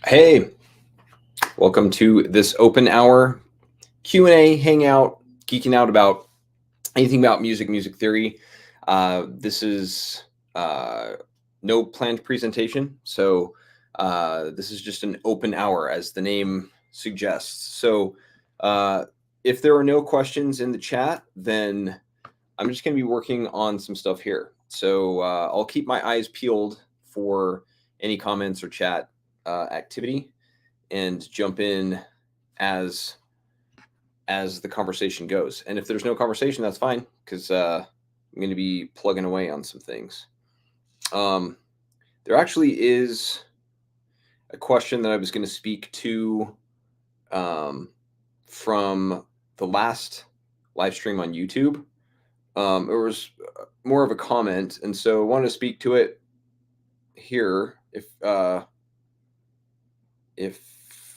Hey, welcome to this open hour Q&A hangout, geeking out about anything about music theory. This is no planned presentation, so this is just an open hour, as the name suggests. So if there are no questions in the chat, then I'm just going to be working on some stuff here. So I'll keep my eyes peeled for any comments or chat activity, and jump in as the conversation goes. And if there's no conversation, that's fine, because I'm going to be plugging away on some things. There actually is a question that I was going to speak to from the last live stream on YouTube. It was more of a comment, and so I wanted to speak to it here if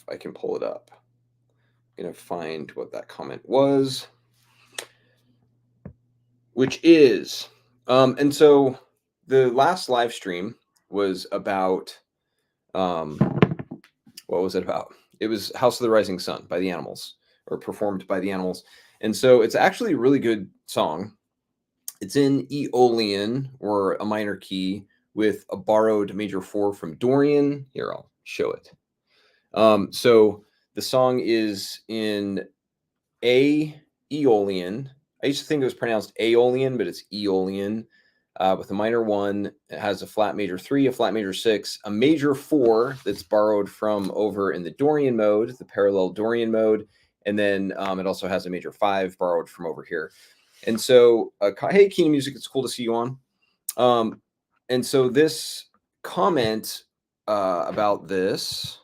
I can pull it up. I'm going to find what that comment was, which is, and so the last live stream was about, what was it about? It was House of the Rising Sun by the Animals, or performed by the Animals. And so it's actually a really good song. It's in Aeolian, or a minor key, with a borrowed major 4 from Dorian. Here, I'll show it. So the song is in A Aeolian. I used to think it was pronounced Aeolian, but it's Aeolian, with a minor 1. It has a flat major 3, a flat major 6, a major 4 that's borrowed from over in the Dorian mode, the parallel Dorian mode, and then it also has a major 5 borrowed from over here. And so, hey, Keen Music, it's cool to see you on. And so this comment about this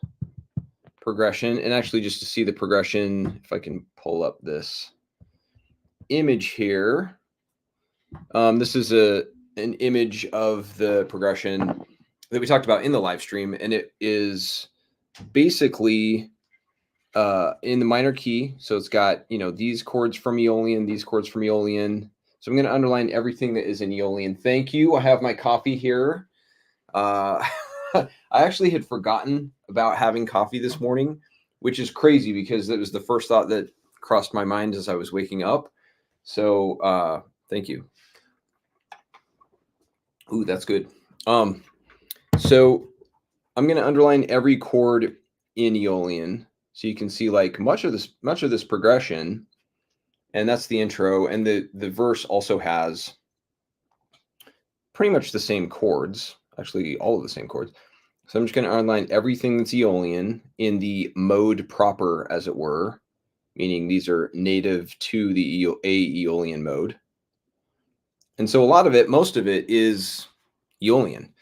progression, and actually just to see the progression, if I can pull up this image here, this is an image of the progression that we talked about in the live stream, and it is basically in the minor key. So it's got, these chords from Aeolian, these chords from Aeolian. So I'm going to underline everything that is in Aeolian. Thank you. I have my coffee here. I actually had forgotten about having coffee this morning, which is crazy because it was the first thought that crossed my mind as I was waking up. So thank you. Ooh, that's good. So I'm going to underline every chord in Aeolian, so you can see like much of this progression, and that's the intro. And the verse also has pretty much the same chords, actually all of the same chords. So I'm just going to underline everything that's Aeolian in the mode proper, as it were, meaning these are native to the Aeolian mode. And so a lot of it, most of it, is Aeolian.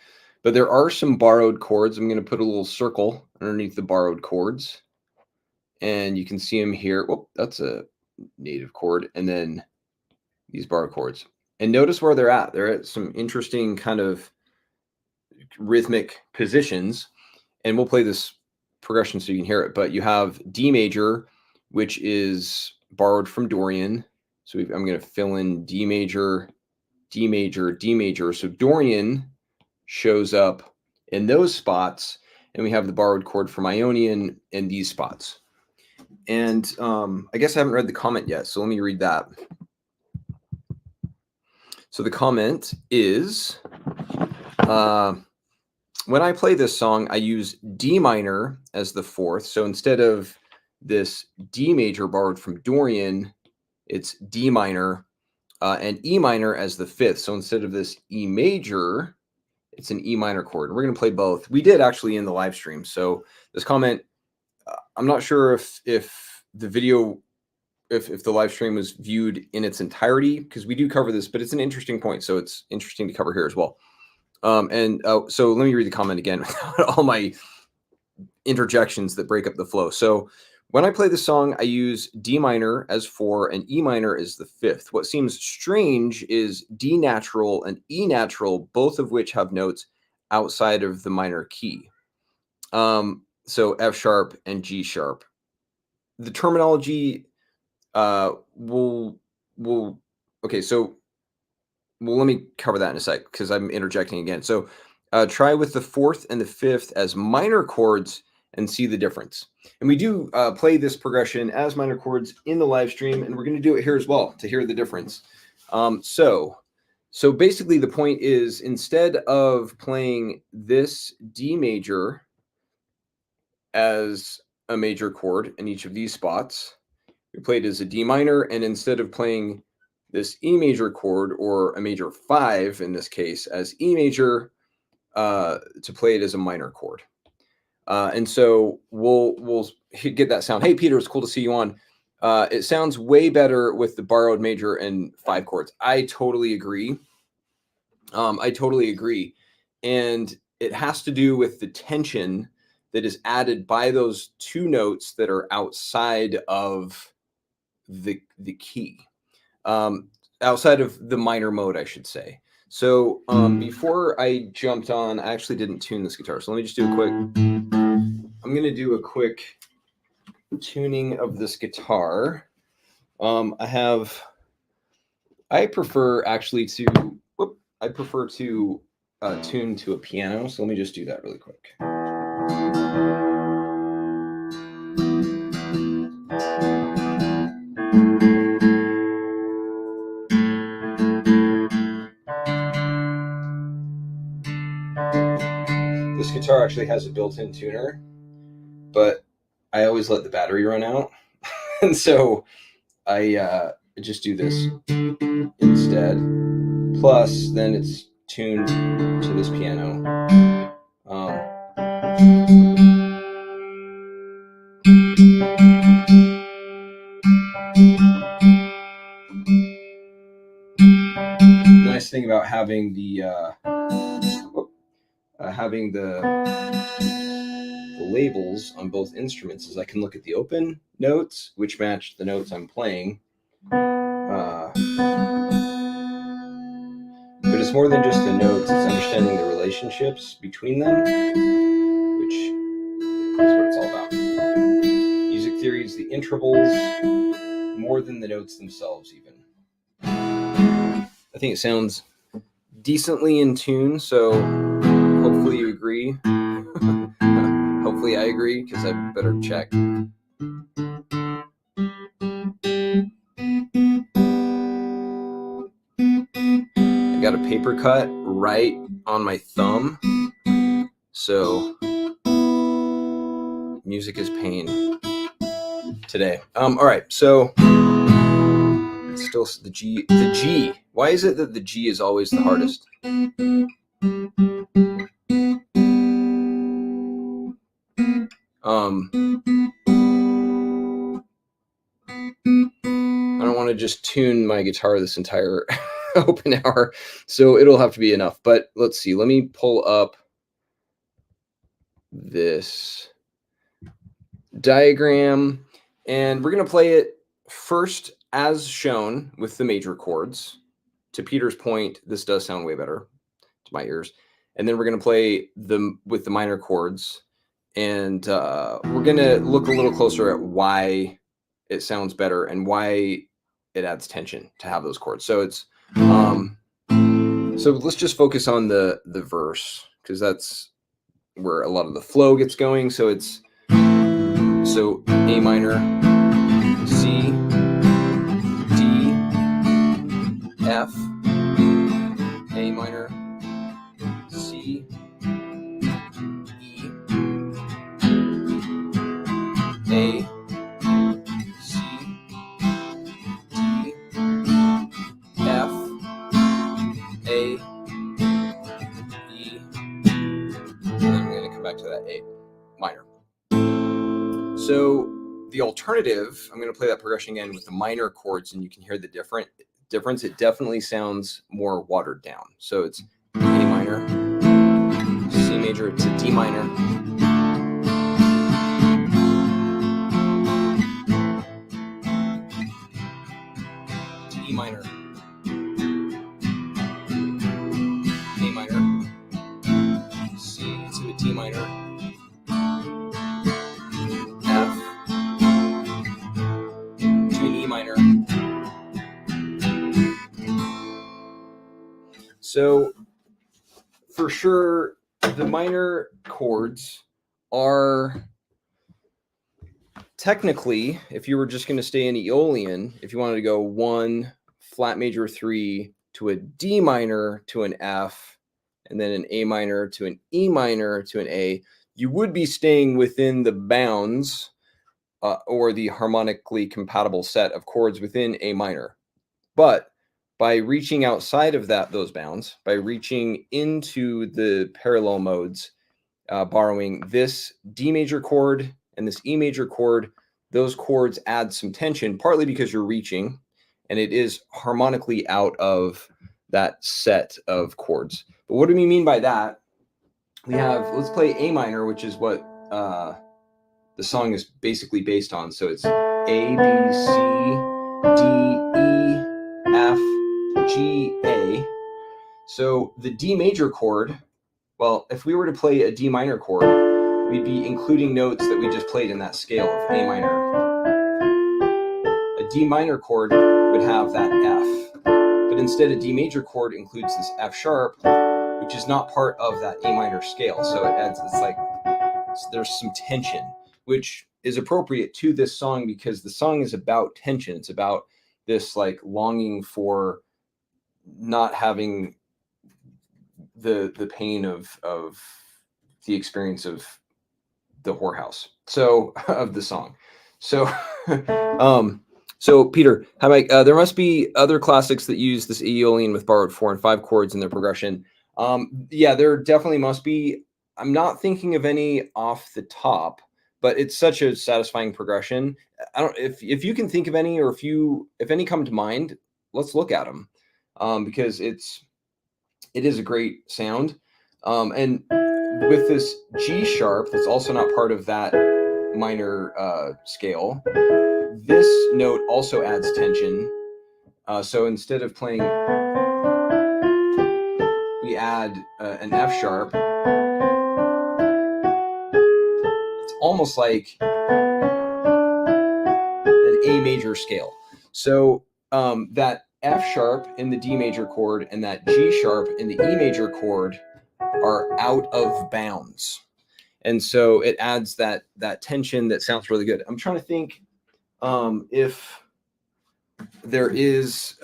But there are some borrowed chords. I'm going to put a little circle underneath the borrowed chords, and you can see them here. Whoop, that's a native chord. And then these borrowed chords. And notice where they're at. They're at some interesting kind of rhythmic positions. And we'll play this progression so you can hear it. But you have D major, which is borrowed from Dorian. So I'm going to fill in D major, D major, D major. So Dorian shows up in those spots, and we have the borrowed chord from Ionian in these spots. And I guess I haven't read the comment yet, so let me read that. So the comment is, when I play this song, I use D minor as the 4th. So instead of this D major borrowed from Dorian, it's D minor, and E minor as the 5th. So instead of this E major, it's an E minor chord. We're going to play both. We did actually in the live stream. So this comment, I'm not sure if the video, if the live stream was viewed in its entirety, because we do cover this, but it's an interesting point. So it's interesting to cover here as well. So let me read the comment again without all my interjections that break up the flow. So when I play the song, I use D minor as 4 and E minor as the 5th. What seems strange is D natural and E natural, both of which have notes outside of the minor key. So F sharp and G sharp. The terminology okay, so let me cover that in a sec, because I'm interjecting again. So try with the 4th and the 5th as minor chords and see the difference. And we do play this progression as minor chords in the live stream, and we're going to do it here as well to hear the difference. So basically the point is, instead of playing this D major as a major chord in each of these spots, we play it as a D minor, and instead of playing this E major chord, or a major 5 in this case, as E major, to play it as a minor chord. And so we'll get that sound. Hey, Peter, it's cool to see you on. It sounds way better with the borrowed major and 5 chords. I totally agree. And it has to do with the tension that is added by those 2 notes that are outside of the key, outside of the minor mode, I should say. So before I jumped on, I actually didn't tune this guitar. So let me just do a quick, I'm going to do a quick tuning of this guitar. I prefer actually to tune to a piano. So let me just do that really quick. This guitar actually has a built-in tuner, but I always let the battery run out. And so I just do this instead. Plus, then it's tuned to this piano. Nice thing about having the labels on both instruments is I can look at the open notes, which match the notes I'm playing. But it's more than just the notes, it's understanding the relationships between them, which is what it's all about. Music theory is the intervals more than the notes themselves even. I think it sounds decently in tune, so hopefully you agree. Hopefully I agree, because I better check. I got a paper cut right on my thumb, so music is pain today. All right, so it's still the G. The G. Why is it that the G is always the hardest? I don't want to just tune my guitar this entire open hour, so it'll have to be enough. But let's see. Let me pull up this diagram, and we're going to play it first as shown with the major chords. To Peter's point, this does sound way better to my ears. And then we're going to play them with the minor chords, and we're going to look a little closer at why it sounds better and why it adds tension to have those chords. So it's so let's just focus on the verse, because that's where a lot of the flow gets going. So it's A minor, C, D, F, A minor, C, E, A, C, D, F, A, E, and then I'm going to come back to that A minor. So the alternative, I'm going to play that progression again with the minor chords, and you can hear the difference. It definitely sounds more watered down. So it's A minor, C major to D minor, to E minor, A minor, C to a D minor, F to an E minor. So for sure, the minor chords are technically, if you were just going to stay in Aeolian, if you wanted to go 1 flat major 3 to a D minor to an F, and then an A minor to an E minor to an A, you would be staying within the bounds or the harmonically compatible set of chords within A minor. But by reaching outside of those bounds, by reaching into the parallel modes, borrowing this D major chord and this E major chord, those chords add some tension, partly because you're reaching, and it is harmonically out of that set of chords. But what do we mean by that? We have, let's play A minor, which is what the song is basically based on. So it's A, B, C, D, E, F, G, A. So the D major chord, well, if we were to play a D minor chord, we'd be including notes that we just played in that scale of A minor. A D minor chord would have that F, but instead a D major chord includes this F sharp, which is not part of that A minor scale. So it adds, it's like, there's some tension, which is appropriate to this song because the song is about tension. It's about this like longing for not having the pain of the experience of the whorehouse. So of the song. So so Peter, how about there must be other classics that use this Aeolian with borrowed 4 and 5 chords in their progression. Yeah, there definitely must be. I'm not thinking of any off the top, but it's such a satisfying progression. I don't if you can think of any, or if any come to mind, let's look at them, because it is a great sound. And with this G sharp, that's also not part of that minor scale, this note also adds tension. So instead of playing, we add an F sharp. It's almost like an A major scale. So that F sharp in the D major chord and that G sharp in the E major chord are out of bounds. And so it adds that tension that sounds really good. I'm trying to think if there is,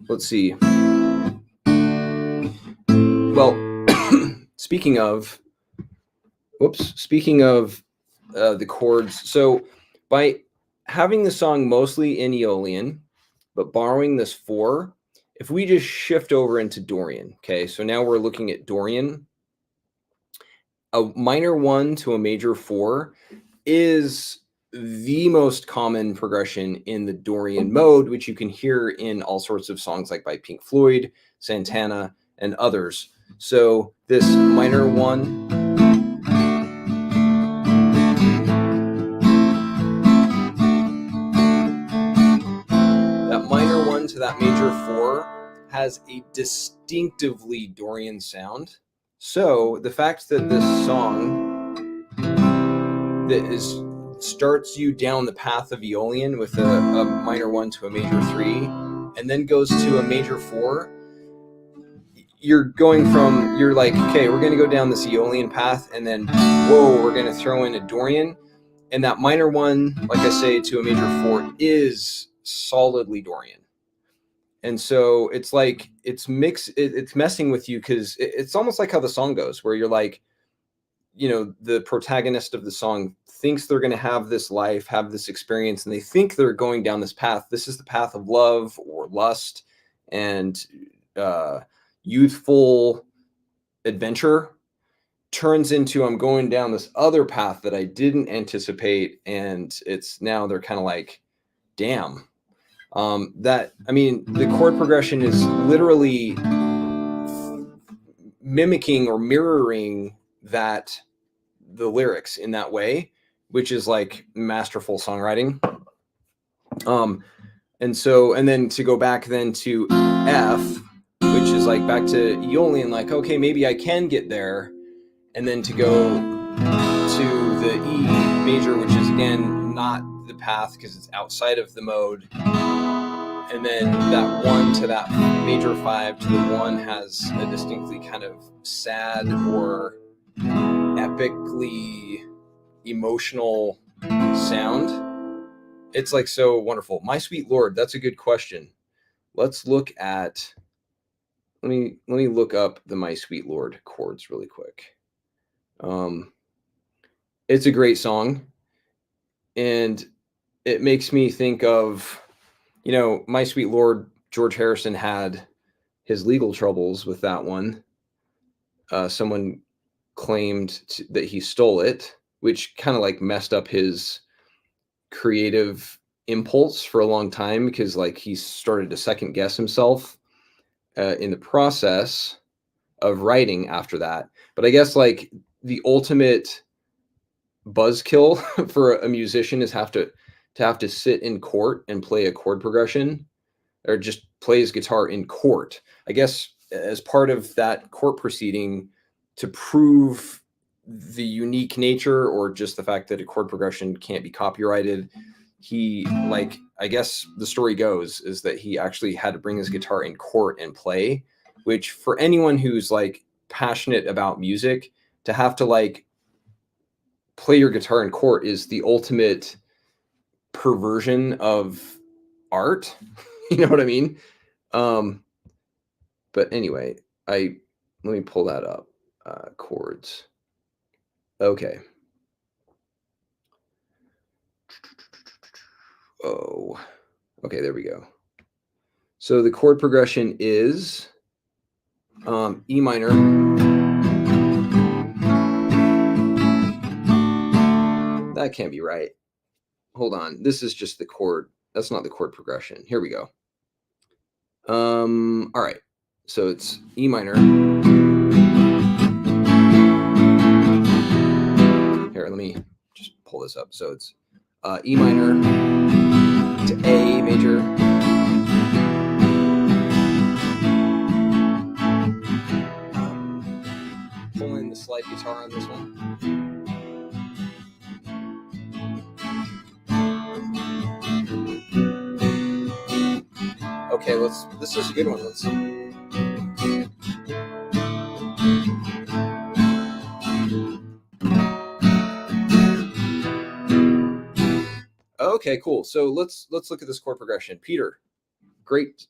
let's see. Well, speaking of the chords, so by having the song mostly in Aeolian, but borrowing this 4, if we just shift over into Dorian, okay, so now we're looking at Dorian, a minor 1 to a major 4 is the most common progression in the Dorian mode, which you can hear in all sorts of songs like by Pink Floyd, Santana, and others. So this minor 1, that minor 1 to that major 4 has a distinctively Dorian sound. So the fact that this song that starts you down the path of Aeolian with a minor 1 to a major 3, and then goes to a major 4, you're like, okay, we're going to go down this Aeolian path, and then, whoa, we're going to throw in a Dorian. And that minor 1, like I say, to a major 4 is solidly Dorian. And so it's like, it's messing with you, because it's almost like how the song goes, where you're like, the protagonist of the song thinks they're going to have this life, have this experience, and they think they're going down this path. This is the path of love or lust and youthful adventure, turns into, I'm going down this other path that I didn't anticipate. And now they're kind of like, damn. The chord progression is literally mimicking or mirroring the lyrics in that way, which is like masterful songwriting. And then to go back then to F, which is like back to Aeolian, like, okay, maybe I can get there. And then to go to the E major, which is again not the path because it's outside of the mode. And then that 1 to that major 5 to the 1 has a distinctly kind of sad or epically emotional sound. It's like so wonderful. My Sweet Lord, that's a good question. Let's look at let me look up the My Sweet Lord chords really quick. It's a great song, and it makes me think of, My Sweet Lord. George Harrison had his legal troubles with that one. Someone claimed that he stole it, which kind of like messed up his creative impulse for a long time, because like he started to second guess himself in the process of writing after that. But I guess like the ultimate buzzkill for a musician is have to sit in court and play a chord progression, or just play his guitar in court. I guess as part of that court proceeding, to prove the unique nature, or just the fact that a chord progression can't be copyrighted, he, like, I guess the story goes is that he actually had to bring his guitar in court and play, which for anyone who's like passionate about music, to have to like play your guitar in court is the ultimate perversion of art. You know what I mean? But anyway, let me pull that up. Chords. Okay. Oh, okay, there we go. So the chord progression is E minor, that can't be right. Hold on, this is just the chord. That's not the chord progression. Here we go. All right, so it's E minor. Here, let me just pull this up. So it's E minor to A major, pulling the slide guitar on this one. Okay, this is a good one. Let's see. Okay, cool. So let's look at this chord progression. Peter, great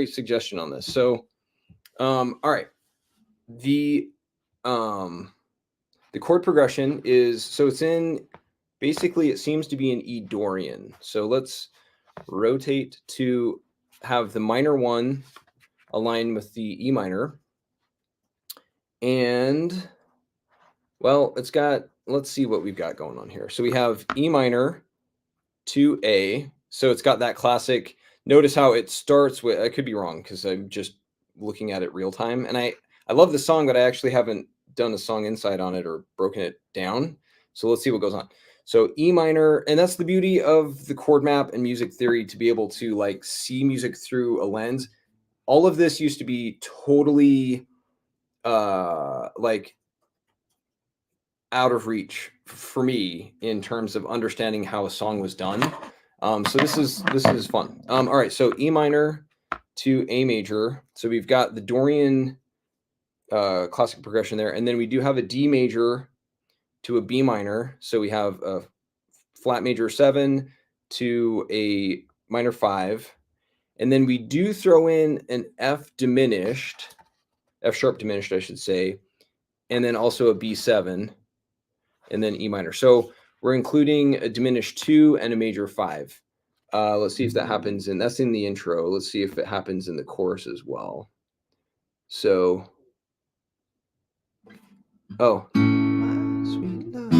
suggestion on this. So, all right, the chord progression is, so it's in, basically it seems to be in E Dorian. So let's rotate to have the minor one align with the E minor, and well, let's see what we've got going on here. So we have E minor to A. So it's got that classic. Notice how it starts with, I could be wrong because I'm just looking at it real time. And I love the song, but I actually haven't done a song insight on it or broken it down. So let's see what goes on. So E minor, and that's the beauty of the chord map and music theory, to be able to like see music through a lens. All of this used to be totally like out of reach for me in terms of understanding how a song was done. So this is fun. All right, so E minor to A major. So we've got the Dorian classic progression there, and then we do have a D major to a B minor. So we have a flat major 7 to a minor 5, and then we do throw in an F sharp diminished, I should say, and then also a B7, and then E minor. So we're including a diminished 2 and a major 5. Let's see if that happens, and that's in the intro. Let's see if it happens in the chorus as well. So, oh, my sweet love.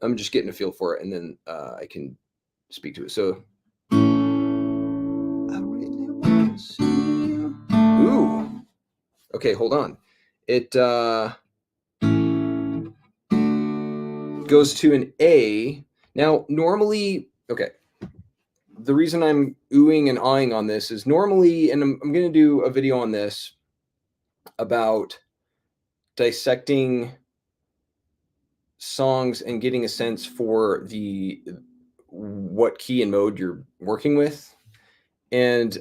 I'm just getting a feel for it, and then I can speak to it. So, I really want to see you. Ooh. Okay, hold on. It goes to an A. Now, normally, okay, the reason I'm oohing and awing on this is normally, and I'm going to do a video on this about dissecting songs and getting a sense for what key and mode you're working with. And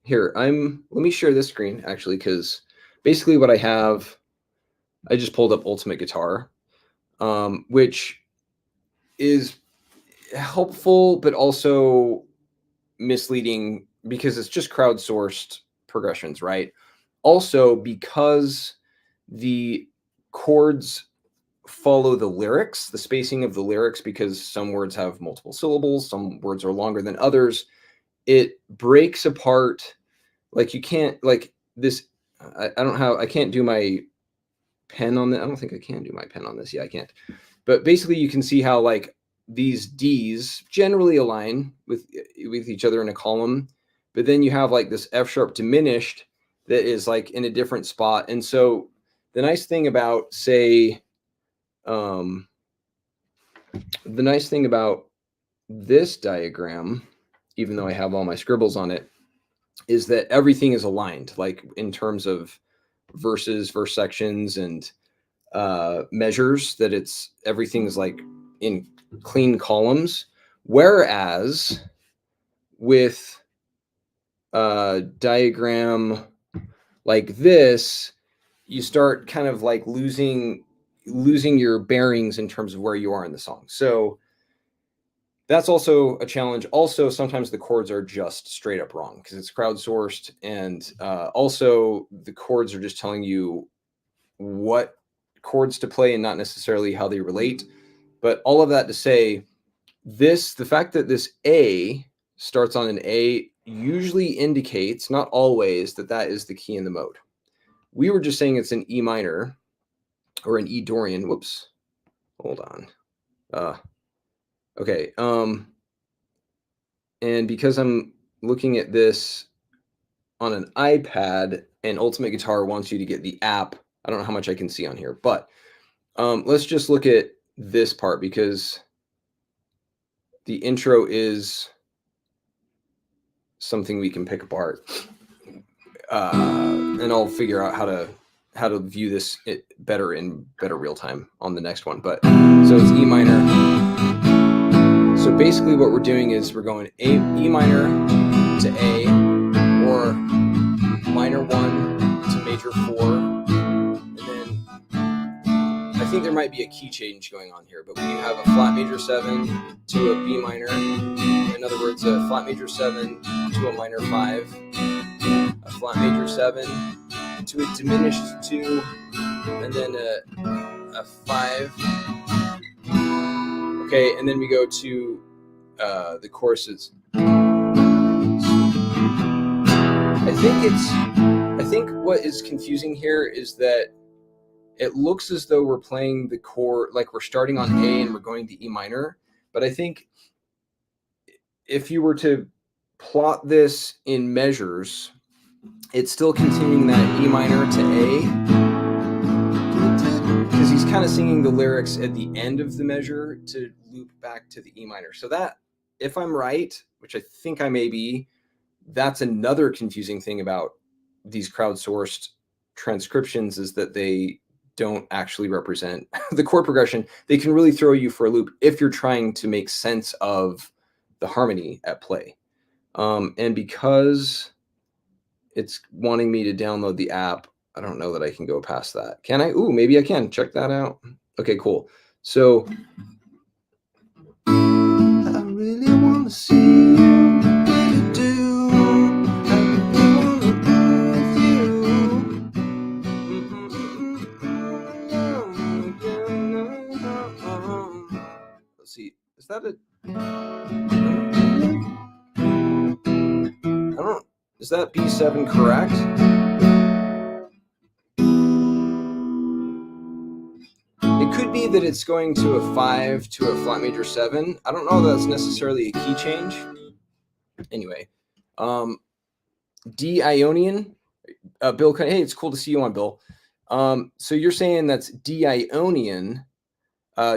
here, let me share this screen actually, because basically what I have, I just pulled up Ultimate Guitar, which is helpful, but also misleading because it's just crowdsourced progressions, right? Also, because the chords follow the lyrics, the spacing of the lyrics, because some words have multiple syllables, some words are longer than others, it breaks apart. Like you can't, like this, I can't do my pen on that. I don't think I can do my pen on this. Yeah, I can't. But basically you can see how like these Ds generally align with each other in a column, but then you have like this F sharp diminished that is like in a different spot. And so the nice thing about, say, the nice thing about this diagram, even though I have all my scribbles on it, is that everything is aligned, like in terms of verses, verse sections, and measures, that it's everything's like in clean columns. Whereas with a diagram like this, you start kind of like losing your bearings in terms of where you are in the song. So that's also a challenge. Also, sometimes the chords are just straight up wrong because it's crowdsourced, and also the chords are just telling you what chords to play and not necessarily how they relate. But all of that to say, the fact that this A starts on an A usually indicates, not always, that that is the key in the mode. We were just saying it's an E minor or an E Dorian. Whoops. Hold on. Okay. And because I'm looking at this on an iPad and Ultimate Guitar wants you to get the app, I don't know how much I can see on here, but let's just look at this part because the intro is something we can pick apart, and I'll figure out how to view this better in better real time on the next one. But so it's E minor. So basically what we're doing is we're going E minor to A, or minor 1 to major 4, and then I think there might be a key change going on here, but we have a flat major 7 to a B minor. In other words, a flat major 7 to a minor 5, a flat major 7 to a diminished 2, and then a 5. Okay, and then we go to the choruses. I think what is confusing here is that it looks as though we're playing the chord, like we're starting on A and we're going to E minor. But I think if you were to plot this in measures, it's still continuing that E minor to A, because he's kind of singing the lyrics at the end of the measure to loop back to the E minor. So that, if I'm right, which I think I may be, that's another confusing thing about these crowdsourced transcriptions, is that they don't actually represent the chord progression. They can really throw you for a loop if you're trying to make sense of the harmony at play. And because it's wanting me to download the app, I don't know that I can go past that. Can I? Ooh, maybe I can. Check that out. Okay, cool. So I really want to see you, really do. I really want to be with you. Let's see. Is that a? I don't. Is that B7 correct? It could be that it's going to a 5 to a flat major 7. I don't know if that's necessarily a key change. Anyway, D Ionian, Bill. Hey, it's cool to see you on, Bill. So you're saying that's D Ionian,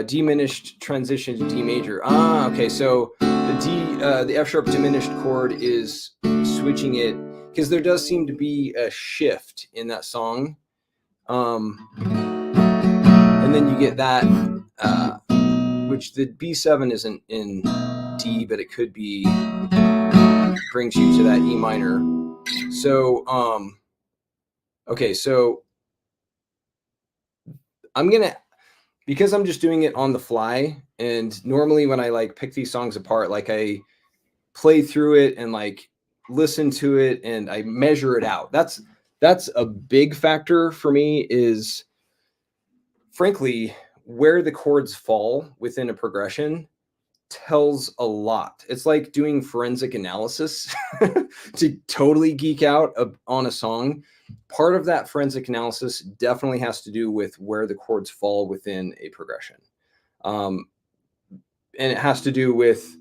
diminished transition to D major. Okay. So the F sharp diminished chord is switching it, because there does seem to be a shift in that song. And then you get that, which the B7 isn't in D, but it could be, brings you to that E minor. So, Okay, so because I'm just doing it on the fly, and normally when I like pick these songs apart, like I play through it and like listen to it and I measure it out. That's a big factor for me, is frankly where the chords fall within a progression tells a lot. It's like doing forensic analysis to totally geek out on a song. Part of that forensic analysis definitely has to do with where the chords fall within a progression. Um, and it has to do with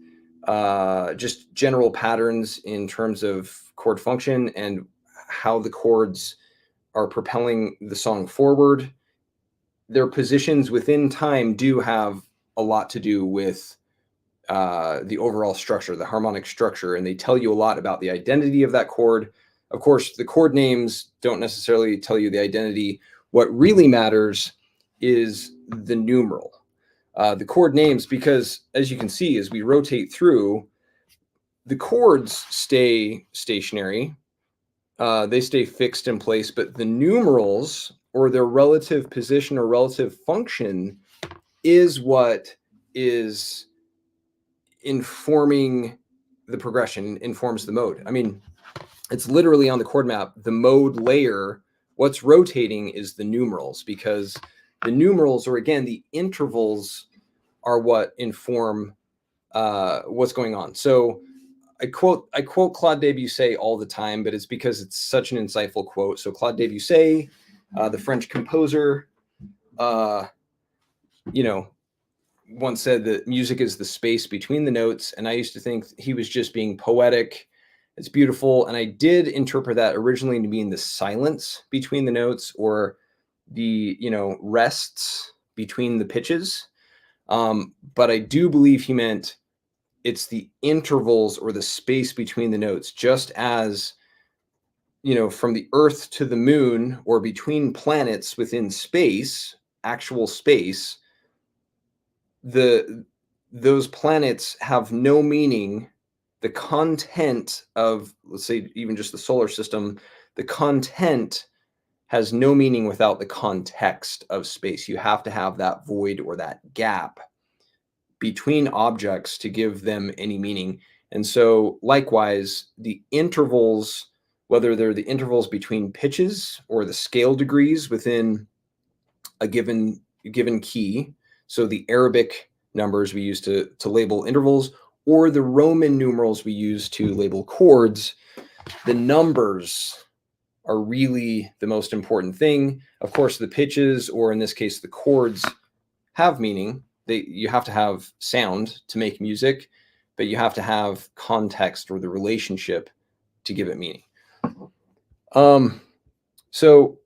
just general patterns in terms of chord function and how the chords are propelling the song forward. Their positions within time do have a lot to do with the overall structure, the harmonic structure, and they tell you a lot about the identity of that chord. Of course, the chord names don't necessarily tell you the identity. What really matters is the numeral. The chord names, because as you can see, as we rotate through, the chords stay stationary. They stay fixed in place, but the numerals or their relative position or relative function is what is informing the progression, informs the mode. I mean, it's literally on the chord map, the mode layer, what's rotating is the numerals, because the numerals, or again, the intervals, are what inform what's going on. So I quote Claude Debussy all the time, but it's because it's such an insightful quote. So Claude Debussy, the French composer, uh, you know, once said that music is the space between the notes, and I used to think he was just being poetic. It's beautiful, and I did interpret that originally to mean the silence between the notes, or the rests between the pitches. But I do believe he meant it's the intervals or the space between the notes, just as from the Earth to the moon, or between planets within space, actual space, those planets have no meaning. The content of, let's say, even just the solar system, the content has no meaning without the context of space. You have to have that void or that gap between objects to give them any meaning. And so likewise, the intervals, whether they're the intervals between pitches or the scale degrees within a given key, so the Arabic numbers we use to label intervals, or the Roman numerals we use to label chords, the numbers are really the most important thing. Of course, the pitches, or in this case, the chords, have meaning. You have to have sound to make music, but you have to have context, or the relationship, to give it meaning. So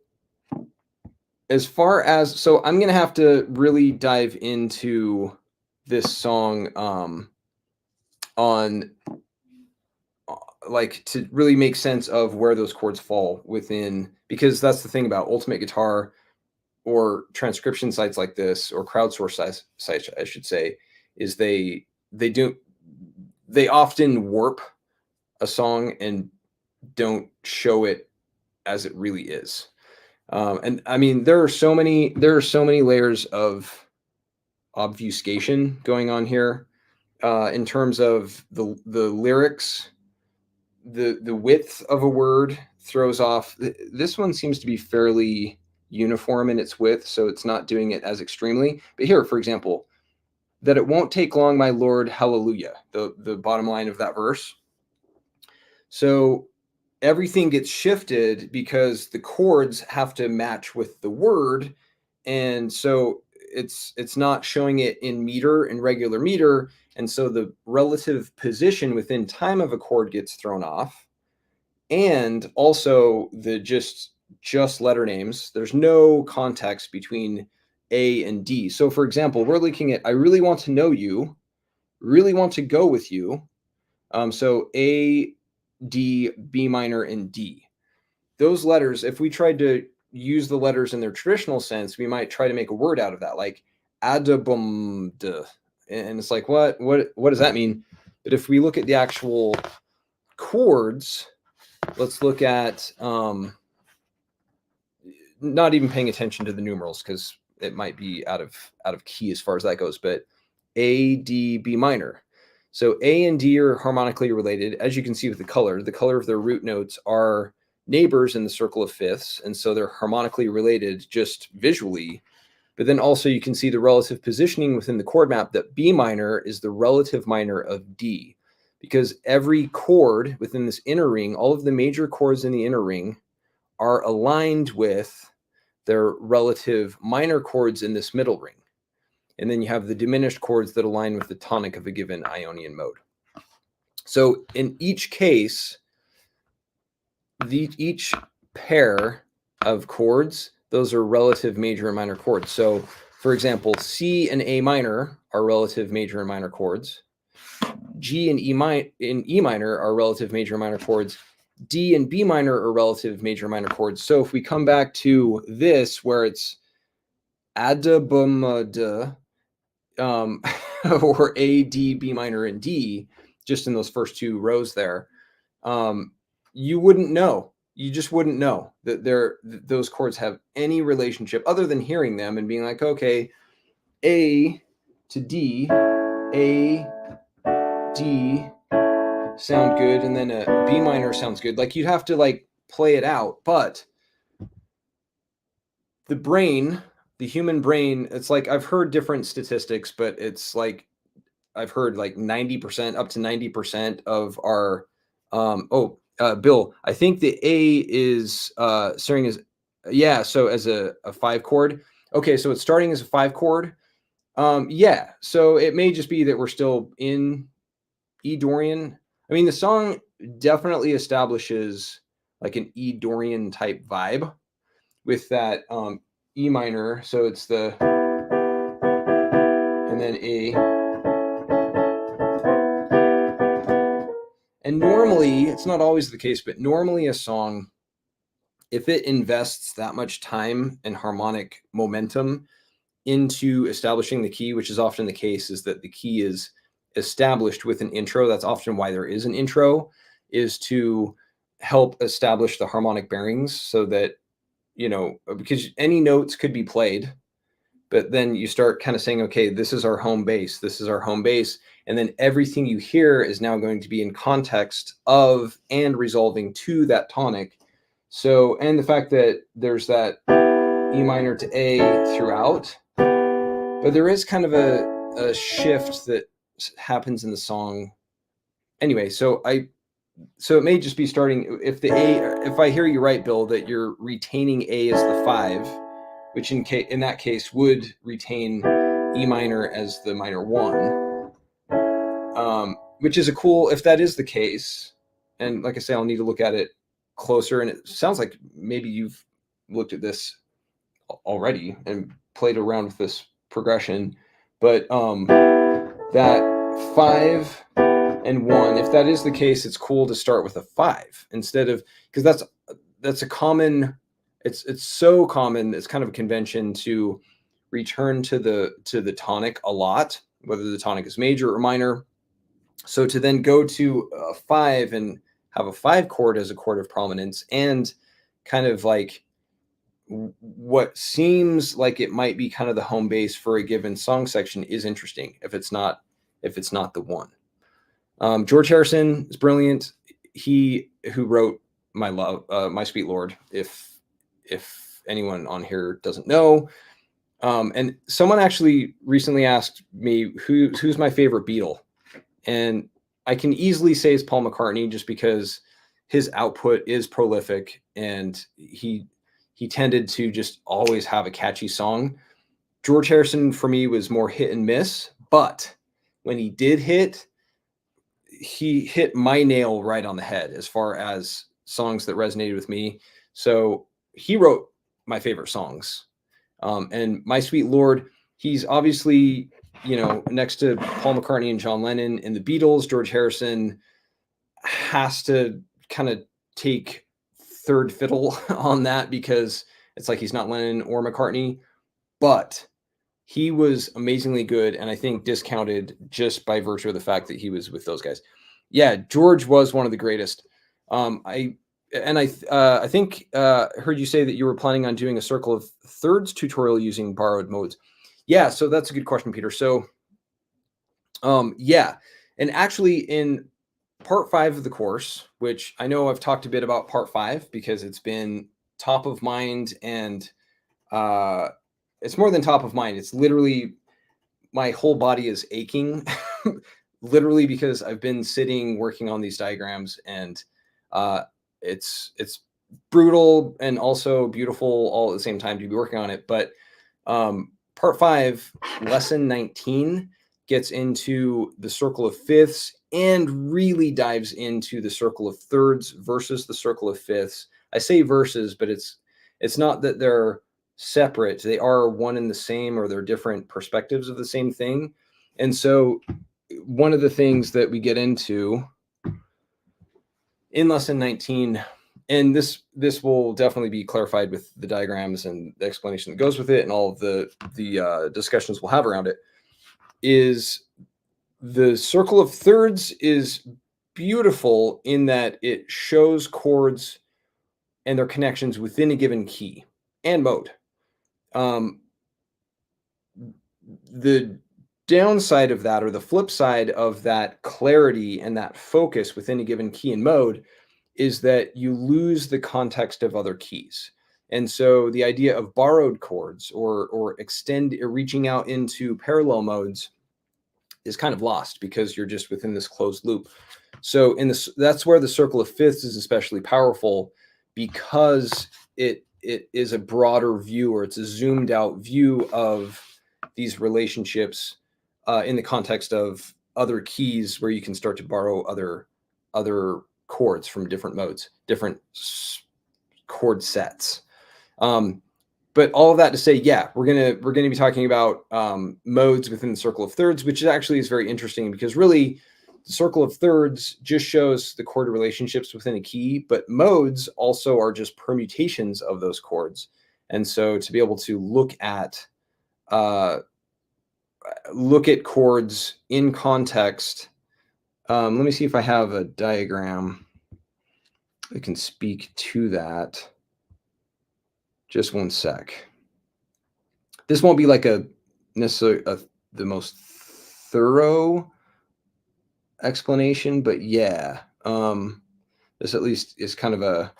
as far as, so I'm gonna have to really dive into this song on like to really make sense of where those chords fall within, because that's the thing about Ultimate Guitar or transcription sites like this, or crowdsource sites I should say, is they often warp a song and don't show it as it really is. And I mean, there are so many layers of obfuscation going on here, in terms of the lyrics. The width of a word throws off. This one seems to be fairly uniform in its width, so it's not doing it as extremely. But here, for example, that it won't take long, my Lord, hallelujah, the bottom line of that verse. So everything gets shifted because the chords have to match with the word, and so it's not showing it in meter, in regular meter, and so the relative position within time of a chord gets thrown off, and also the just letter names. There's no context between A and D. So for example, we're looking at, I really want to know you, really want to go with you. So A, D, B minor, and D. Those letters, if we tried to use the letters in their traditional sense, we might try to make a word out of that, like adabumd. And it's like, what does that mean? But if we look at the actual chords, let's look at not even paying attention to the numerals because it might be out of key as far as that goes, but A, D, B minor. So A and D are harmonically related. As you can see with the color of their root notes are neighbors in the circle of fifths, and so they're harmonically related just visually. But then also you can see the relative positioning within the chord map that B minor is the relative minor of D, because every chord within this inner ring, all of the major chords in the inner ring are aligned with their relative minor chords in this middle ring. And then you have the diminished chords that align with the tonic of a given Ionian mode. So in each case, each pair of chords, those are relative major and minor chords. So for example, C and A minor are relative major and minor chords. G and E minor are relative major and minor chords. D and B minor are relative major and minor chords. So if we come back to this where it's adabumada, or A, D, B minor, and D, just in those first two rows there, you wouldn't know. You just wouldn't know that those chords have any relationship other than hearing them and being like, okay, A to D, A, D sound good, and then a B minor sounds good. Like you'd have to like play it out, but the brain, the human brain, it's like I've heard different statistics, but it's like I've heard like 90%, up to 90% of our Bill, I think the A is starting as, yeah, so as a 5 chord. Okay, so it's starting as a 5 chord. Yeah, so it may just be that we're still in E Dorian. I mean, the song definitely establishes like an E Dorian type vibe with that E minor. So it's the, and then A. And normally, it's not always the case, but normally a song, if it invests that much time and harmonic momentum into establishing the key, which is often the case, is that the key is established with an intro. That's often why there is an intro, is to help establish the harmonic bearings so that, you know, because any notes could be played, but then you start kind of saying, okay, this is our home base. This is our home base. And then everything you hear is now going to be in context of and resolving to that tonic. So, and the fact that there's that E minor to A throughout, but there is kind of a shift that happens in the song. Anyway, so it may just be starting, if I hear you right, Bill, that you're retaining A as the 5, which in that case would retain E minor as the minor 1, which is a cool, if that is the case, and like I say, I'll need to look at it closer, and it sounds like maybe you've looked at this already and played around with this progression, but that 5 and 1, if that is the case, it's cool to start with a 5 instead of, because that's a common, it's so common, it's kind of a convention to return to the tonic a lot, whether the tonic is major or minor. So to then go to a 5 and have a 5 chord as a chord of prominence, and kind of like what seems like it might be kind of the home base for a given song section, is interesting if it's not the one. George Harrison is brilliant. He who wrote My Sweet Lord, if anyone on here doesn't know. And someone actually recently asked me who's my favorite Beatle, and I can easily say it's Paul McCartney, just because his output is prolific and he tended to just always have a catchy song. George Harrison for me was more hit and miss, but when he did hit, he hit my nail right on the head as far as songs that resonated with me. So he wrote my favorite songs. And My Sweet Lord, he's obviously, you know, next to Paul McCartney and John Lennon and the Beatles, George Harrison has to kind of take third fiddle on that, because it's like he's not Lennon or McCartney, but he was amazingly good, and I think discounted just by virtue of the fact that he was with those guys. Yeah, George was one of the greatest. and I think heard you say that you were planning on doing a circle of thirds tutorial using borrowed modes. Yeah, so that's a good question, Peter. So yeah, and actually in part 5 of the course, which I know I've talked a bit about part 5 because it's been top of mind, and uh, it's more than top of mind. It's literally my whole body is aching, literally, because I've been sitting working on these diagrams, and uh, it's brutal and also beautiful all at the same time to be working on it. But part 5, lesson 19, gets into the circle of fifths and really dives into the circle of thirds versus the circle of fifths. I say versus, but it's not that they're separate. They are one and the same, or they're different perspectives of the same thing. And so one of the things that we get into in lesson 19, and this will definitely be clarified with the diagrams and the explanation that goes with it and all of the discussions we'll have around it, is the circle of thirds is beautiful in that it shows chords and their connections within a given key and mode. The downside of that, or the flip side of that clarity and that focus within a given key and mode, is that you lose the context of other keys. And so the idea of borrowed chords or reaching out into parallel modes is kind of lost because you're just within this closed loop. So that's where the circle of fifths is especially powerful, because it is a broader view, or it's a zoomed out view of these relationships in the context of other keys, where you can start to borrow other chords from different modes, different chord sets. But all of that to say, yeah, we're gonna be talking about modes within the circle of thirds, which actually is very interesting, because really the circle of thirds just shows the chord relationships within a key, but modes also are just permutations of those chords. And so to be able to look at chords in context, let me see if I have a diagram that can speak to that. Just one sec. This won't be like necessarily the most thorough explanation, but yeah, this at least is kind of a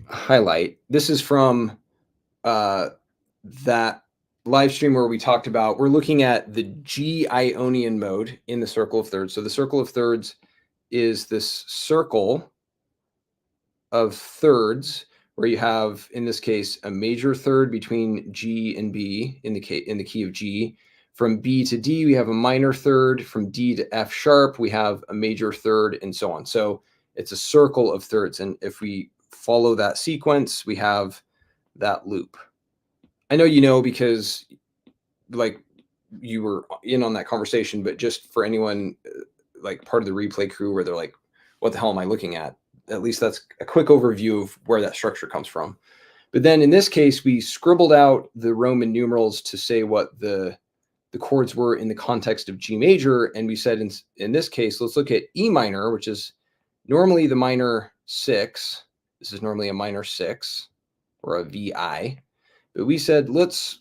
highlight. This is from that live stream where we talked about, we're looking at the G Ionian mode in the circle of thirds. So the circle of thirds is this circle of thirds where you have, in this case, a major third between G and B in the key of G. From B to D, we have a minor third. From D to F sharp, we have a major third, and so on. So it's a circle of thirds. And if we follow that sequence, we have that loop. I know you know, because like you were in on that conversation, but just for anyone like part of the replay crew where they're like, what the hell am I looking at? At least that's a quick overview of where that structure comes from. But then in this case, we scribbled out the Roman numerals to say what the chords were in the context of G major. And we said, in this case, let's look at E minor, which is normally the minor 6. This is normally a minor 6 or a VI. But we said, let's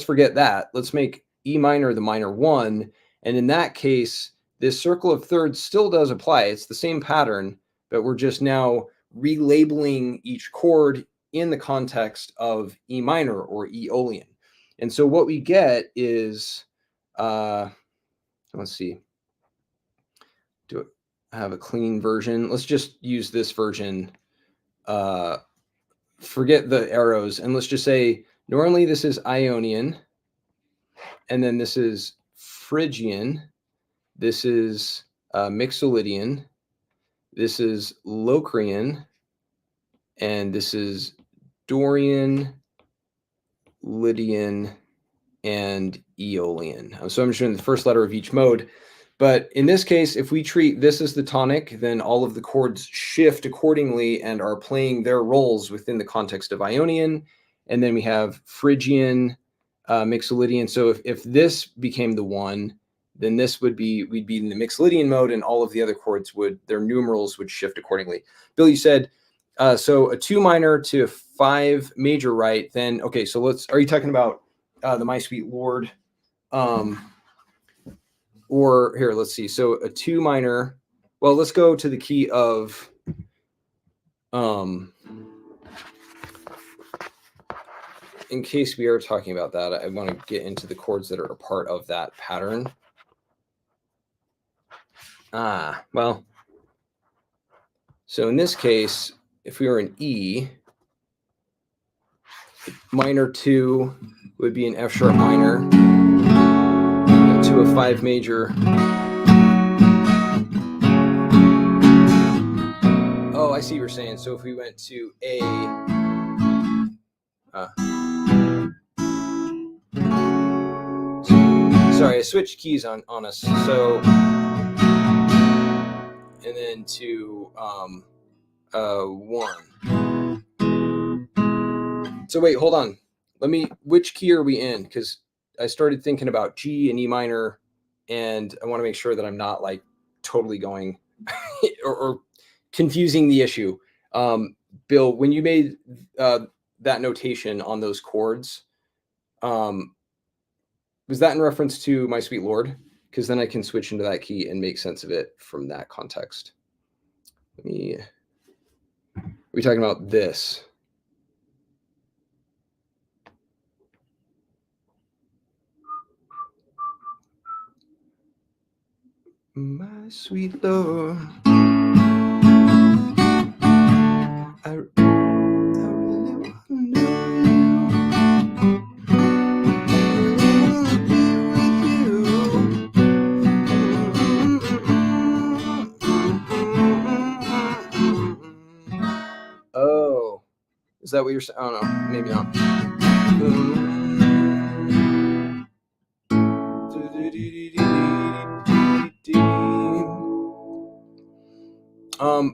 forget that. Let's make E minor the minor 1. And in that case, this circle of thirds still does apply. It's the same pattern, but we're just now relabeling each chord in the context of E minor or Aeolian. And so what we get is, let's see, do I have a clean version? Let's just use this version. Forget the arrows, and let's just say, normally this is Ionian, and then this is Phrygian, this is Mixolydian, this is Locrian, and this is Dorian, Lydian, and Aeolian. So I'm just doing the first letter of each mode. But in this case, if we treat this as the tonic, then all of the chords shift accordingly and are playing their roles within the context of Ionian. And then we have Phrygian, Mixolydian. So if this became the 1, then this would be, we'd be in the Mixolydian mode, and all of the other chords their numerals would shift accordingly. Bill, you said, so a 2 minor to a 5 major, right? Then, okay, so are you talking about the My Sweet Lord? Or here, let's see. So a 2 minor, well, let's go to the key of, in case we are talking about that, I want to get into the chords that are a part of that pattern. Well, so in this case, if we were in E, minor 2 would be an F sharp minor to a 5 major. Oh, I see what you're saying. So if we went to A, sorry, I switched keys on us. So, and then to 1. So wait, hold on. Which key are we in? Because I started thinking about G and E minor, and I want to make sure that I'm not like totally going or confusing the issue. Bill, when you made that notation on those chords, was that in reference to My Sweet Lord? Because then I can switch into that key and make sense of it from that context. Are we talking about this? My sweet Lord, I really want to know you. Oh, is that what you're saying? I don't know. Maybe not.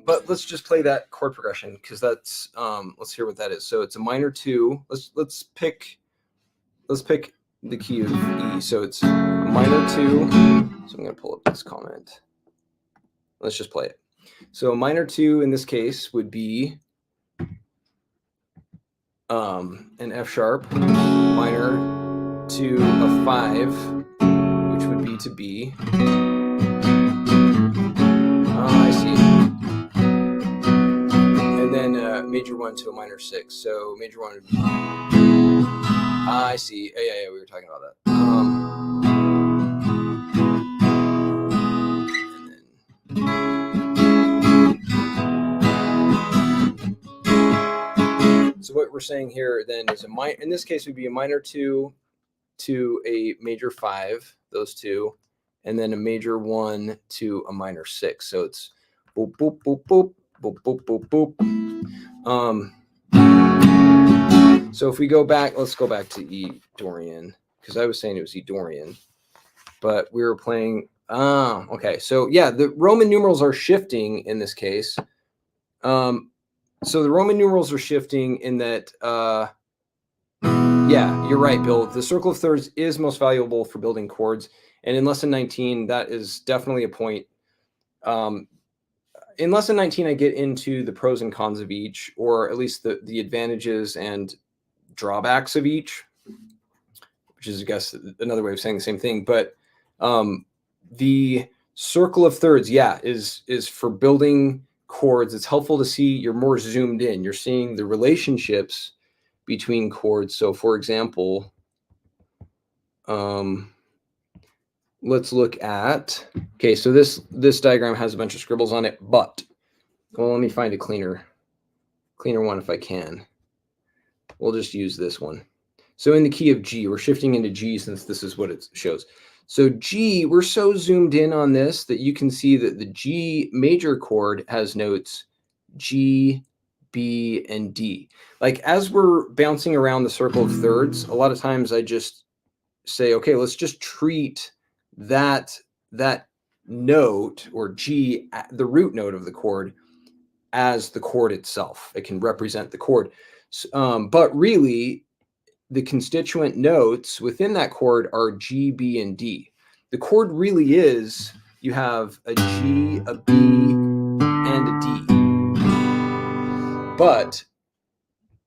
But let's just play that chord progression, because that's let's hear what that is. So it's a minor 2. Let's pick the key of E. So it's a minor 2. So I'm going to pull up this comment. Let's just play it. So a minor 2 in this case would be an F sharp minor to a 5, which would be to B. I see. And then major 1 to a minor 6. So major 1 would be. I see. Yeah, we were talking about that. So what we're saying here then is in this case would be a minor 2 to a major 5, those two, and then a major 1 to a minor 6. So it's boop, boop, boop, boop, boop, boop, boop, boop. So if we go back, let's go back to E Dorian, because I was saying it was E Dorian, but we were playing. Okay. So yeah, the Roman numerals are shifting in this case. So the Roman numerals are shifting in that. Yeah, you're right, Bill. The circle of thirds is most valuable for building chords, and in lesson 19, that is definitely a point. In lesson 19, I get into the pros and cons of each, or at least the advantages and drawbacks of each, which is, I guess, another way of saying the same thing. But the circle of thirds, yeah, is for building chords. It's helpful to see. You're more zoomed in. You're seeing the relationships between chords. So, for example, let's look at. Okay, so this diagram has a bunch of scribbles on it, but well, let me find a cleaner one if I can. We'll just use this one. So in the key of G, we're shifting into G since this is what it shows. So G, we're so zoomed in on this that you can see that the G major chord has notes G, B, and D. Like as we're bouncing around the circle of thirds, a lot of times I just say, okay, let's just treat that note, or G, the root note of the chord, as the chord itself. It can represent the chord. But really, the constituent notes within that chord are G, B, and D. The chord really is, you have a G, a B, and a D. But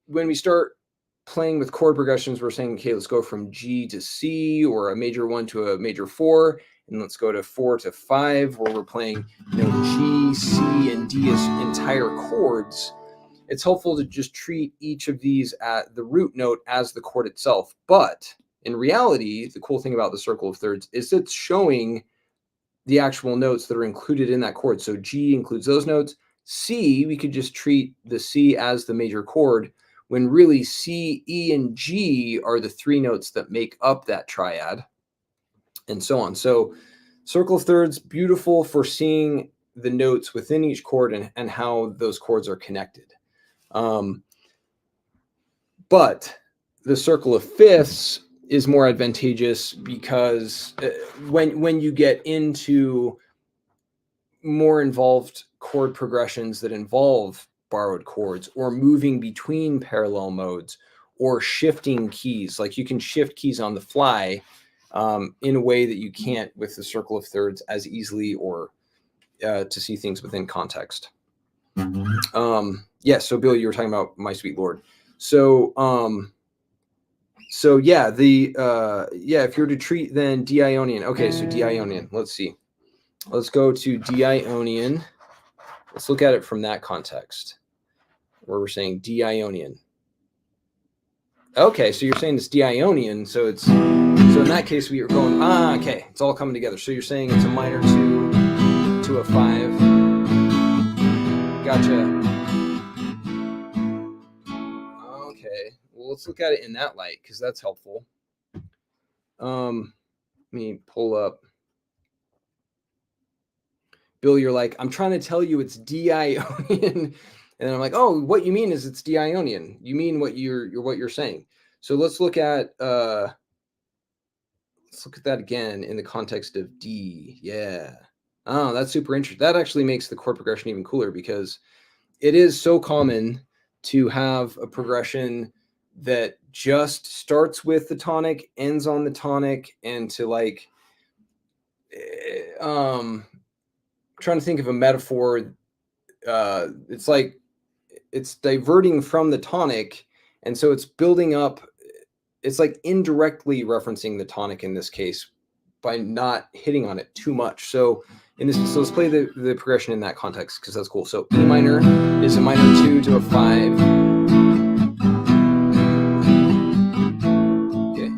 when we start playing with chord progressions, we're saying, okay, let's go from G to C, or a major 1 to a major 4, and let's go to 4 to 5, where we're playing, G, C, and D as entire chords. It's helpful to just treat each of these at the root note as the chord itself. But in reality, the cool thing about the circle of thirds is it's showing the actual notes that are included in that chord. So G includes those notes. C, we could just treat the C as the major chord, when really C, E, and G are the 3 notes that make up that triad, and so on. So circle of thirds, beautiful for seeing the notes within each chord and how those chords are connected. But the circle of fifths is more advantageous because when you get into more involved chord progressions that involve borrowed chords, or moving between parallel modes, or shifting keys, like you can shift keys on the fly in a way that you can't with the circle of thirds as easily, or to see things within context. Yeah, so Bill, you were talking about My Sweet Lord. So yeah, if you're to treat then D Ionian. Okay, so D Ionian. Let's see. Let's go to D Ionian. Let's look at it from that context, where we're saying D Ionian. Okay, so you're saying it's D Ionian, so in that case we are going, okay, it's all coming together. So you're saying it's a minor 2 to a 5. Gotcha. Okay, well, let's look at it in that light, because that's helpful. Let me pull up. Bill, you're like, I'm trying to tell you it's D Ionian. And I'm like, oh, what you mean is it's D Ionian. You mean what you're saying. So let's look at that again in the context of D. Yeah. Oh, that's super interesting. That actually makes the chord progression even cooler, because it is so common to have a progression that just starts with the tonic, ends on the tonic, and to like trying to think of a metaphor. It's like it's diverting from the tonic, and so it's building up. It's like indirectly referencing the tonic in this case by not hitting on it too much. So so let's play the progression in that context, because that's cool. So E minor is a minor 2 to a 5. Okay.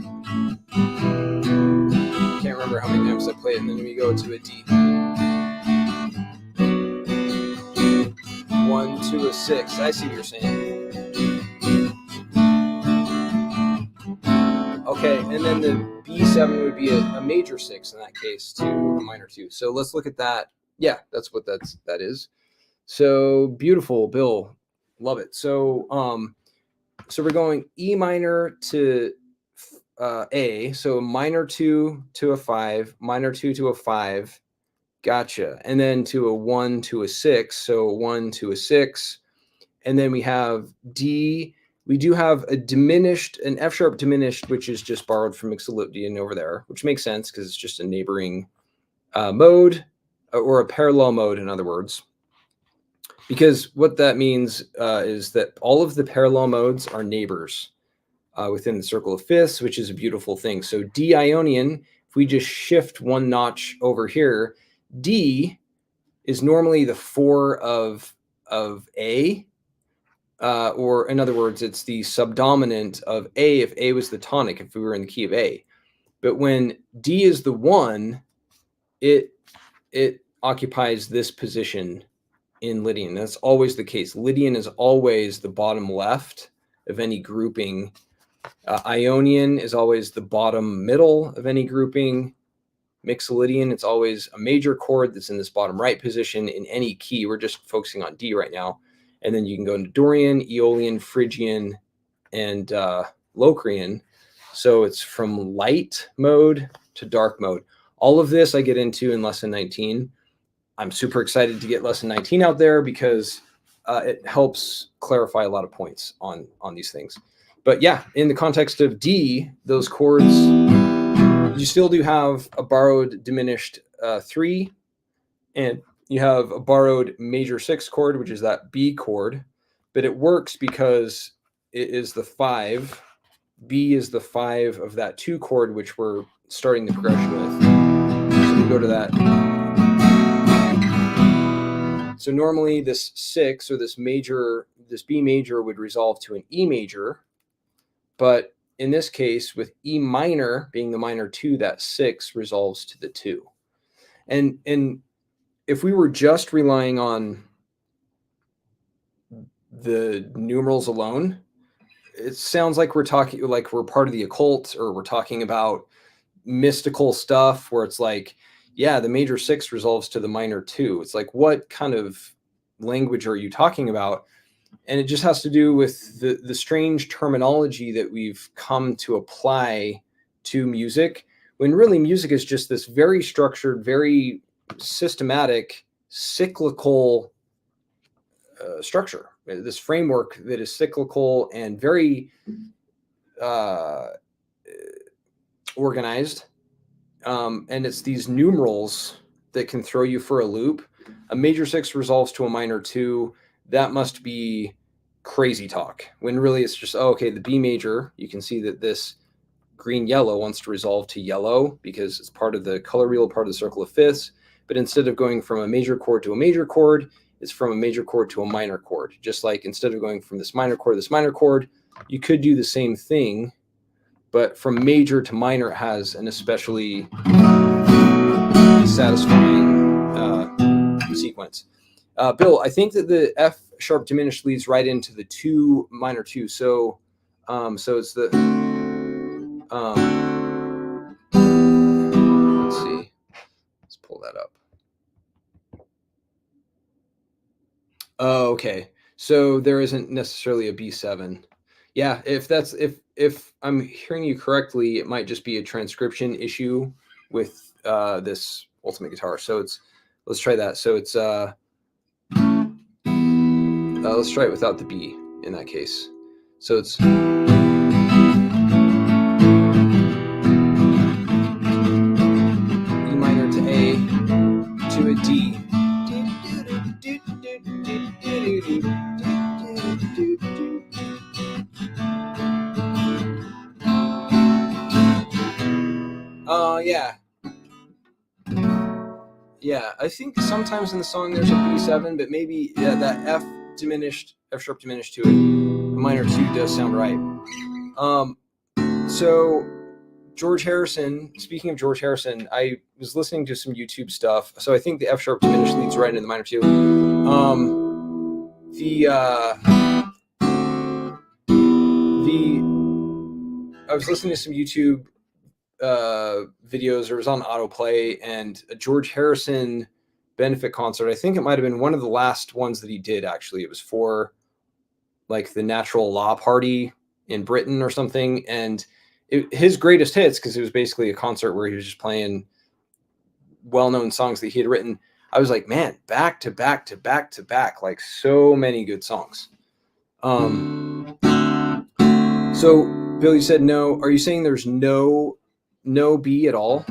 Can't remember how many times I played it, and then we go to a D. 1 to a 6. I see what you're saying. Okay, and then the B7 would be a major 6 in that case to a minor 2. So let's look at that. Yeah, that's what that is. So beautiful, Bill. Love it. So so we're going E minor to A. So minor 2 to a 5, minor 2 to a 5. Gotcha. And then to a 1 to a 6. So 1 to a 6. And then we have D. We do have an F sharp diminished, which is just borrowed from Mixolydian over there, which makes sense because it's just a neighboring mode, or a parallel mode, in other words. Because what that means is that all of the parallel modes are neighbors within the circle of fifths, which is a beautiful thing. So D Ionian, if we just shift one notch over here, D is normally the 4 of A. Or in other words, it's the subdominant of A if A was the tonic, if we were in the key of A. But when D is the 1, it occupies this position in Lydian. That's always the case. Lydian is always the bottom left of any grouping. Ionian is always the bottom middle of any grouping. Mixolydian, it's always a major chord that's in this bottom right position in any key. We're just focusing on D right now. And then you can go into Dorian, Aeolian, Phrygian, and Locrian. So it's from light mode to dark mode. All of this I get into in lesson 19. I'm super excited to get lesson 19 out there, because it helps clarify a lot of points on these things. But yeah, in the context of D, those chords You still do have a borrowed diminished 3, and you have a borrowed major 6 chord, which is that B chord, but it works because it is the 5. B is the 5 of that 2 chord, which we're starting the progression with. So we go to that. So normally this 6 or this B major would resolve to an E major, but in this case, with E minor being the minor 2, that 6 resolves to the 2. And if we were just relying on the numerals alone, it sounds like we're talking like we're part of the occult, or we're talking about mystical stuff where it's like, yeah, the major 6 resolves to the minor 2. It's like, what kind of language are you talking about? And it just has to do with the strange terminology that we've come to apply to music, when really music is just this very structured, very systematic, cyclical structure, this framework that is cyclical and very organized. And it's these numerals that can throw you for a loop. A major 6 resolves to a minor 2. That must be crazy talk, when really it's just, oh, okay, the B major, you can see that this green yellow wants to resolve to yellow because it's part of the color wheel, part of the circle of fifths. But instead of going from a major chord to a major chord, it's from a major chord to a minor chord. Just like instead of going from this minor chord to this minor chord, you could do the same thing, but from major to minor it has an especially satisfying sequence. Bill, I think that the F sharp diminished leads right into the 2 minor 2. So it's the let's see. Let's pull that up. Oh, okay. So there isn't necessarily a B7. Yeah, if I'm hearing you correctly, it might just be a transcription issue with this Ultimate Guitar. So let's try that. So it's let's try it without the B in that case. So it's E minor to A to a D. Yeah. Yeah, I think sometimes in the song there's a B7, but maybe that F sharp diminished to a minor 2 does sound right. So George Harrison, speaking of George Harrison, I was listening to some YouTube stuff. So I think the F sharp diminished leads right into the minor 2. I was listening to some YouTube videos, or it was on autoplay, and a George Harrison benefit concert. I think it might have been one of the last ones that he did, actually. It was for like the Natural Law Party in Britain or something, and his greatest hits, because it was basically a concert where he was just playing well-known songs that he had written. I was like, man, back to back to back to back, like so many good songs. So Bill, you said no. Are you saying there's no B at all?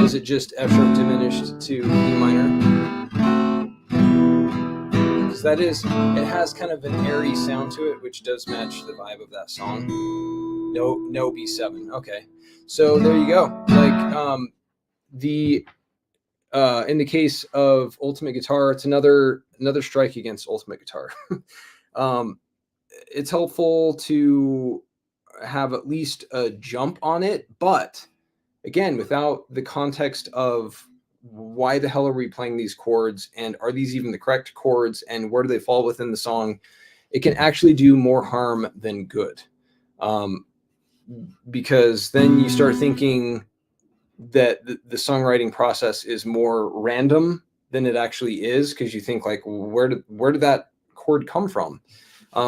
Is it just F sharp diminished to E minor? Because that is, it has kind of an airy sound to it, which does match the vibe of that song. No B7. Okay, so there you go. Like in the case of Ultimate Guitar, it's another strike against Ultimate Guitar. It's helpful to have at least a jump on it, but again, without the context of why the hell are we playing these chords, and are these even the correct chords, and where do they fall within the song, it can actually do more harm than good. Because then you start thinking that the songwriting process is more random than it actually is, because you think like, where did that chord come from?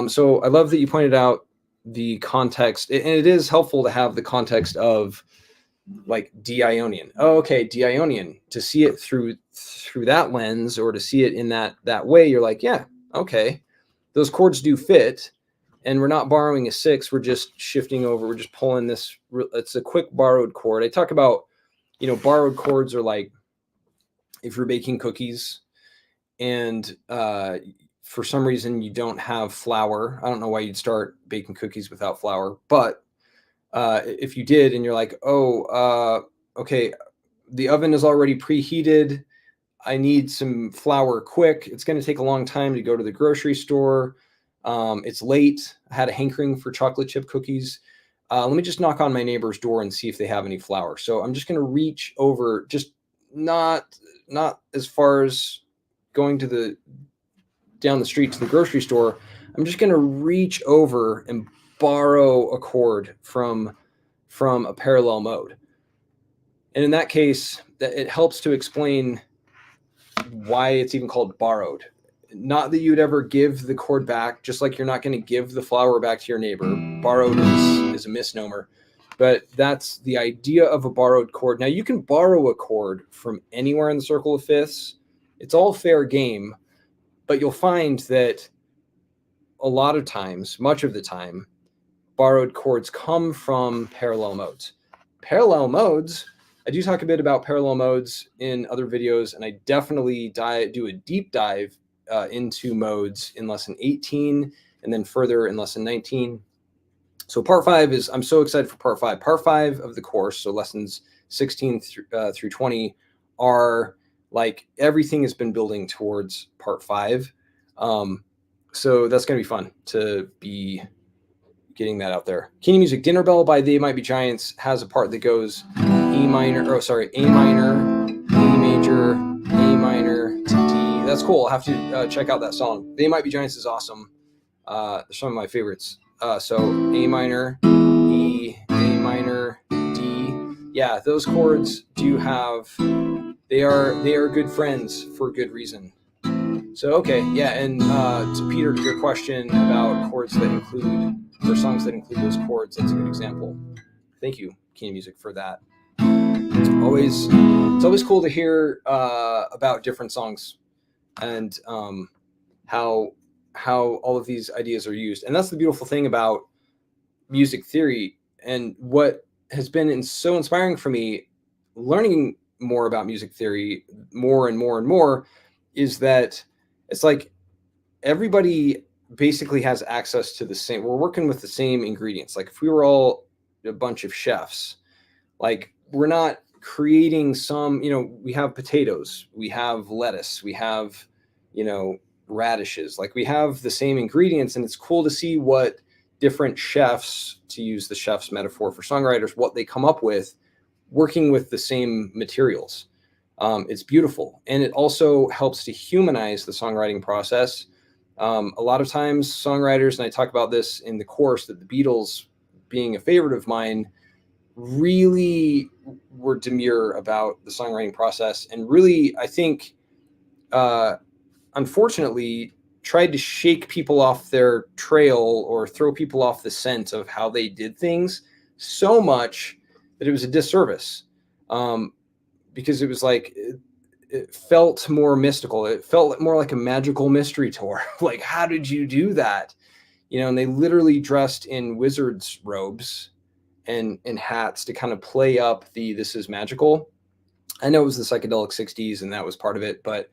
So I love that you pointed out the context, and it is helpful to have the context of like D Ionian. Oh, okay, D Ionian. To see it through that lens, or to see it in that way, you're like, yeah, okay, those chords do fit. and we're not borrowing a 6. We're just shifting over. We're just pulling this. It's a quick borrowed chord. I talk about, borrowed chords are like if you're baking cookies and for some reason you don't have flour. I don't know why you'd start baking cookies without flour, but if you did and you're like, oh, okay, the oven is already preheated. I need some flour quick. It's going to take a long time to go to the grocery store. It's late. I had a hankering for chocolate chip cookies. Let me just knock on my neighbor's door and see if they have any flour. So I'm just going to reach over, just not as far as going to down the street to the grocery store. I'm just going to reach over and borrow a chord from a parallel mode. And in that case, it helps to explain why it's even called borrowed. Not that you'd ever give the chord back, just like you're not going to give the flour back to your neighbor. Borrowed is a misnomer, but that's the idea of a borrowed chord. Now you can borrow a chord from anywhere in the circle of fifths. It's all fair game, but you'll find that a lot of times, much of the time, borrowed chords come from parallel modes. Parallel modes, I do talk a bit about parallel modes in other videos, and I definitely do a deep dive into modes in lesson 18 and then further in lesson 19. So part 5 is, I'm so excited for part 5. Part 5 of the course, so lessons 16 through 20 are like everything has been building towards part 5. So that's going to be fun to be getting that out there. Key Music Dinner Bell by They Might Be Giants has a part that goes A minor, A major, A minor to D. That's cool. I'll have to check out that song. They Might Be Giants is awesome. They're some of my favorites. So A minor, E, A minor, D. Yeah, those chords do have, they are good friends for good reason. So, okay, yeah, and to Peter, to your question about chords that include, or songs that include those chords, that's a good example. Thank you, Key Music, for that. It's always cool to hear about different songs and how all of these ideas are used. And that's the beautiful thing about music theory, and what has been so inspiring for me learning more about music theory more and more and more is that it's like everybody basically has access to the same, we're working with the same ingredients. Like if we were all a bunch of chefs, like we're not creating some, we have potatoes, we have lettuce, we have, radishes, like we have the same ingredients. And it's cool to see what different chefs, to use the chef's metaphor for songwriters, what they come up with working with the same materials. It's beautiful. And it also helps to humanize the songwriting process. A lot of times songwriters, and I talk about this in the course, that the Beatles, being a favorite of mine, really were demure about the songwriting process, and really, I think, unfortunately, tried to shake people off their trail or throw people off the scent of how they did things so much that it was a disservice. Because it was like, it felt more mystical. It felt more like a magical mystery tour. Like, how did you do that? And they literally dressed in wizards' robes and hats to kind of play up this is magical. I know it was the psychedelic 60s and that was part of it, but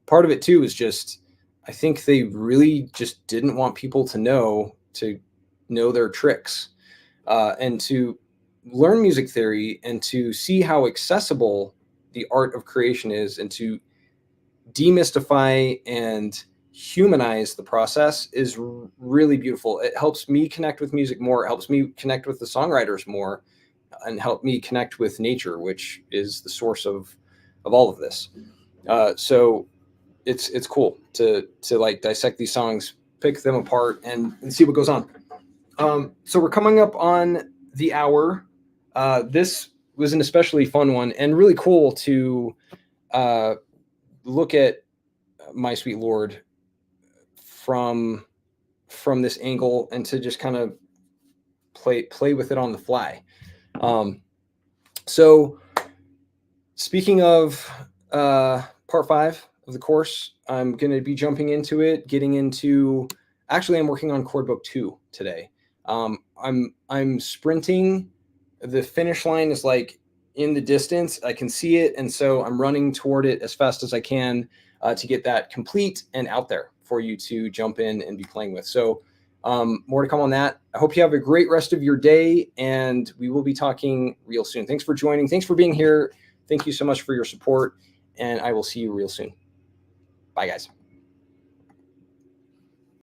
part of it too is just, I think they really just didn't want people to know their tricks, and to learn music theory and to see how accessible the art of creation is, and to demystify and humanize the process is really beautiful. It helps me connect with music more. It helps me connect with the songwriters more, and help me connect with nature, which is the source of all of this. So it's cool to like dissect these songs, pick them apart, and see what goes on. So we're coming up on the hour. This was an especially fun one, and really cool to look at My Sweet Lord from this angle, and to just kind of play with it on the fly. So speaking of part 5 of the course, I'm going to be jumping into it, getting into Actually, I'm working on chord book 2 today. I'm sprinting. The finish line is like in the distance. I can see it, and so I'm running toward it as fast as I can to get that complete and out there for you to jump in and be playing with. So more to come on that. I hope you have a great rest of your day, and we will be talking real soon. Thanks for joining. Thanks for being here. Thank you so much for your support, and I will see you real soon. Bye, guys.